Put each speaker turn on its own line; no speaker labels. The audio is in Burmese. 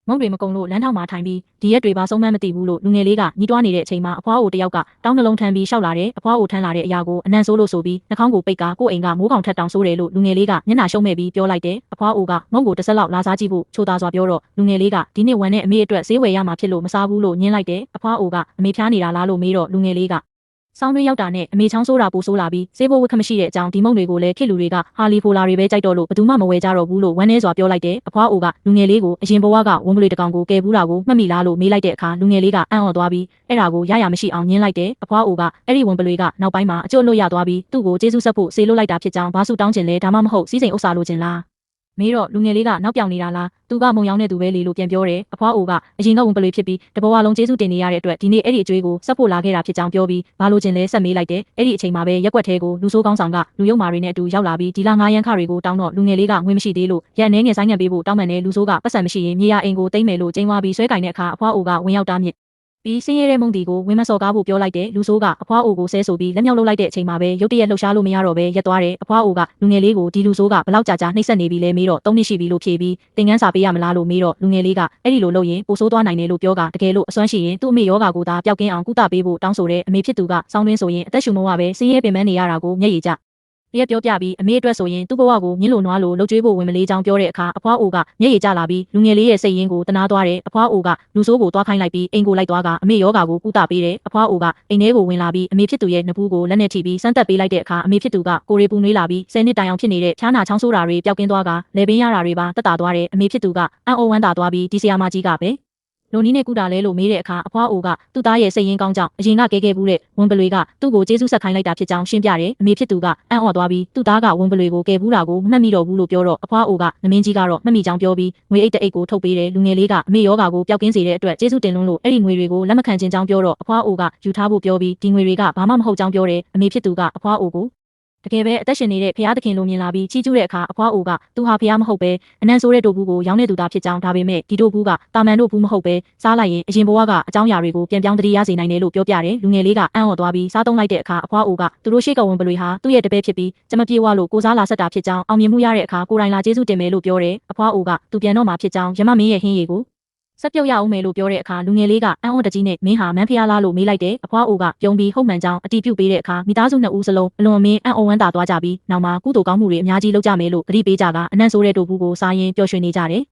မုံတွေမကုံလို့လမ်းထောင်မှာထိုင်ပြီးဒီရက်တွေပါဆုံးမမသိဘူးလို့လူငယ်လေးကညီးတွားနေတဲ့အချိန်မှာအဖွားအိုတယောက်ကတောင်းနှလုံးထမ်းပြီးရှောက်လာတဲ့အဖွားအိုထမ်းလာတဲ့အရာကိုအနံ့ဆိုးလို့ဆိုပြီးနှာခေါင်းကိုပိတ်ကာကိုယ့်အိမ်ကမိုးကောင်ထက်တောင်ဆိုးတယ်လို့လူငယ်လေးကမျက်နှာရှုံးမဲ့ပြီးပြောလိုက်တယ်အဖွားအိုကမုံကိုတစ်ဆက်လောက်လာစားကြည့်ဖို့ချိုးသားစွာပြောတော့လူငယ်လေးကဒီနေ့ဝန်နဲ့အမေအတွက်ဈေးဝယ်ရမှာဖြစ်လို့မစားဘူးလို့ညင်းလိုက်တယ်အဖွားအိုကအမေဖျားနေတာလားလို့မေးတော့လူငယ်လေးကဆောင်းတွင်းရောက်တာနဲ့အမေချောင်းဆိုးတာပိုဆိုးလာပြီးစေးဘိုးဝတ်ခမရှိတဲ့အကြောင်းဒီမုံတွေကိုလည်းခေလူတွေကဟာလီဖိုလာတွေပဲကြိုက်တော့လို့ဘယ်သူမှမဝယ်ကြတော့ဘူးလို့ဝမ်းနေစွာပြောလိုက်တယ်အဖွားအိုကလူငယ်လေးကိုအရင်ဘဝကဝုံပလွေတကောင်ကိုကယ်ဘူးတာကိုမှတ်မိလားလို့မေးလိုက်တဲ့အခါလူငယ်လေးကအံ့ဩသွားပြီးအဲ့ဒါကိုရရမရှိအောင်ညင်းလိုက်တယ်အဖွားအိုကအဲ့ဒီဝုံပလွေကနောက်ပိုင်းမှာအကျိုးလွတ်ရသွားပြီးသူ့ကိုကျေးဇူးဆက်ဖို့ဆေးလွတ်လိုက်တာဖြစ်ကြောင်းဘာစုတောင်းကျင်လဲဒါမှမဟုတ်စီးစိမ်ဥစ္စာလိုချင်လားမေးတော့လူငယ်လေးကနောက်ပြောင်နေတာလားသူကမုံရောင်းတဲ့သူပဲလေလို့ပြန်ပြောတယ်အဖွားအိုကအရင်ကဝင်ပလွေဖြစ်ပြီးတဘဝလုံးကျေးဇူးတင်နေရတဲ့အတွက်ဒီနေ့အဲ့ဒီအကျွေးကိုဆက်ဖို့လာခဲ့တာဖြစ်ကြောင်းပြောပြီးဘာလို့ချင်းလဲဆက်မေးလိုက်တယ်အဲ့ဒီအချိန်မှာပဲရက်ွက်သေးကိုလူဆိုးကောင်းဆောင်ကလူရုံမာတွေနဲ့အတူရောက်လာပြီးဒီလငါးရန်ခတွေကိုတောင်းတော့လူငယ်လေးကငွေမရှိသေးလို့ရက်အနေငယ်ဆိုင်ငံပေးဖို့တောင်းပန်တဲ့လူဆိုးကပတ်စံမရှိရင်မြေယာအိမ်ကိုတိမ့်မယ်လို့ကျင်းသွားပြီးဆွဲကင်တဲ့အခါအဖွားအိုကဝင်ရောက်တားမြစ်ပြီးစင်းရဲတဲ့မုံတီကိုဝင်းမစော်ကားဖို့ပြောလိုက်တယ်လူဆိုးကအဖွားအိုကိုဆဲဆိုပြီးလက်မြောက်လုပ်လိုက်တဲ့အချိန်မှာပဲရုတ်တရက်လှုပ်ရှားလို့မရတော့ပဲရက်သွားတယ်အဖွားအိုကလူငယ်လေးကိုဒီလူဆိုးကဘလောက်ကြာနှိပ်စက်နေပြီလဲမေးတော့3နှစ်ရှိပြီလို့ဖြေပြီးသင်ခန်းစာပေးရမလားလို့မေးတော့လူငယ်လေးကအဲ့ဒီလိုလုပ်ရင်ပိုဆိုးသွားနိုင်တယ်လို့ပြောကတကယ်လို့အစွမ်းရှိရင်သူ့အမေယောဂါကိုသာပျောက်ကင်းအောင်ကုသပေးဖို့တောင်းဆိုတဲ့အမေဖြစ်သူကစောင်းတွင်းဆိုရင်အသက်ရှူမုံကပဲစင်းရဲပင်ပန်းနေရတာကိုမျက်ရည်ကျရက်ပြောပြပြီးအမေအတွက်ဆိုရင်သူ့ဘဝကိုမြင့်လို့နွားလို့လှုပ်ကြွေးဖို့ဝင်မလေးချောင်းပြောတဲ့အခါအဖွားအိုကမျက်ရည်ကျလာပြီးလူငယ်လေးရဲ့စိတ်ရင်းကိုတနာသွားတယ်အဖွားအိုကလူဆိုးကိုသွားခိုင်းလိုက်ပြီးအိမ်ကိုလိုက်သွားကအမေယောဂါကိုကုသပေးတယ်အဖွားအိုကအိမ်ထဲကိုဝင်လာပြီးအမေဖြစ်သူရဲ့နဖူးကိုလက်နဲ့ထိပြီးစမ်းသပ်ပေးလိုက်တဲ့အခါအမေဖြစ်သူကကိုရီပူနွေးလာပြီး10နှစ်တိုင်အောင်ဖြစ်နေတဲ့ဖျားနာချောင်းဆိုးတာတွေပျောက်ကင်းသွားကလေပင်ရတာတွေပါတက်တာသွားတယ်အမေဖြစ်သူကအံ့ဩဝမ်းသာသွားပြီးဒီဆရာမကြီးကပဲလူနီးနဲ့ကုတာလဲလို့မေးတဲ့အခါအဖွားအိုကသူ့သားရဲ့စိတ်ရင်းကောင်းကြောင့်အရင်ကကဲခဲ့ဘူးတဲ့ဝန်ပလွေကသူ့ကိုကျေးဇူးဆက်ခိုင်းလိုက်တာဖြစ်ကြောင်းရှင်းပြတယ်အမေဖြစ်သူကအံ့ဩသွားပြီးသူ့သားကဝန်ပလွေကိုကဲဘူးတာကိုမမှတ်မိတော့ဘူးလို့ပြောတော့အဖွားအိုကနမင်းကြီးကတော့မှတ်မိကြောင်းပြောပြီးငွေအိတ်တအိတ်ကိုထုတ်ပေးတယ်လူငယ်လေးကအမေယောဂါကိုပျောက်ကင်းစေတဲ့အတွက်ကျေးဇူးတင်လွန်းလို့အဲ့ဒီငွေတွေကိုလက်မခံခြင်းကြောင်းပြောတော့အဖွားအိုကယူထားဖို့ပြောပြီးဒီငွေတွေကဘာမှမဟုတ်ကြောင်းပြောတယ်အမေဖြစ်သူကအဖွားအိုကိုတကယ်ပဲအသက်ရှင်နေတဲ့ဖျားသခင်လိုမြင်လာပြီးချီးကျူးတဲ့အခါအဖွားအိုကသူဟာဖျားမဟုတ်ပဲအနံ့ဆိုးတဲ့တို့ဘူးကိုရောင်းတဲ့သူသားဖြစ်ကြောင်းဒါပေမဲ့ဒီတို့ဘူးကတာမန်တို့ဘူးမဟုတ်ပဲစားလိုက်ရင်အရင်ဘဝကအကြောင်းအရာတွေကိုပြန်ပြောင်းတတိရစေနိုင်တယ်လို့ပြောပြတယ်လူငယ်လေးကအံ့ဩသွားပြီးစားသုံးလိုက်တဲ့အခါအဖွားအိုကသူတို့ရှိကဝင်ပလွေဟာသူ့ရဲ့တပည့်ဖြစ်ပြီးကျမပြေဝလို့ကိုစားလာဆက်တာဖြစ်ကြောင်းအောင်မြင်မှုရတဲ့အခါကိုယ်တိုင်လာကျေးဇူးတင်မယ်လို့ပြောတယ်အဖွားအိုကသူပြန်တော့မှာဖြစ်ကြောင်းရမမင်းရဲ့ဟင်းရည်ကိုဆက်ပြုတ်ရအောင်မယ်လို့ပြောတဲ့အခါလူငယ်လေးကအံ့ဩတကြီးနဲ့မင်းဟာမန်းဖျားလားလို့မေးလိုက်တယ်အဖွားအိုကပြုံးပြီးဟုတ်မှန်ကြောင်းအတီးပြုတ်ပေးတဲ့အခါမိသားစုနှစ်ဦးစလုံးအလွန်အမင်းအံ့ဩဝမ်းသာသွားကြပြီးနောက်မှာကုသိုလ်ကောင်းမှုတွေအများကြီးလုပ်ကြမယ်လို့ကတိပေးကြကအနံ့ဆိုးတဲ့တို့ဘူးကိုစားရင်ပျော်ရွှင်နေကြတယ်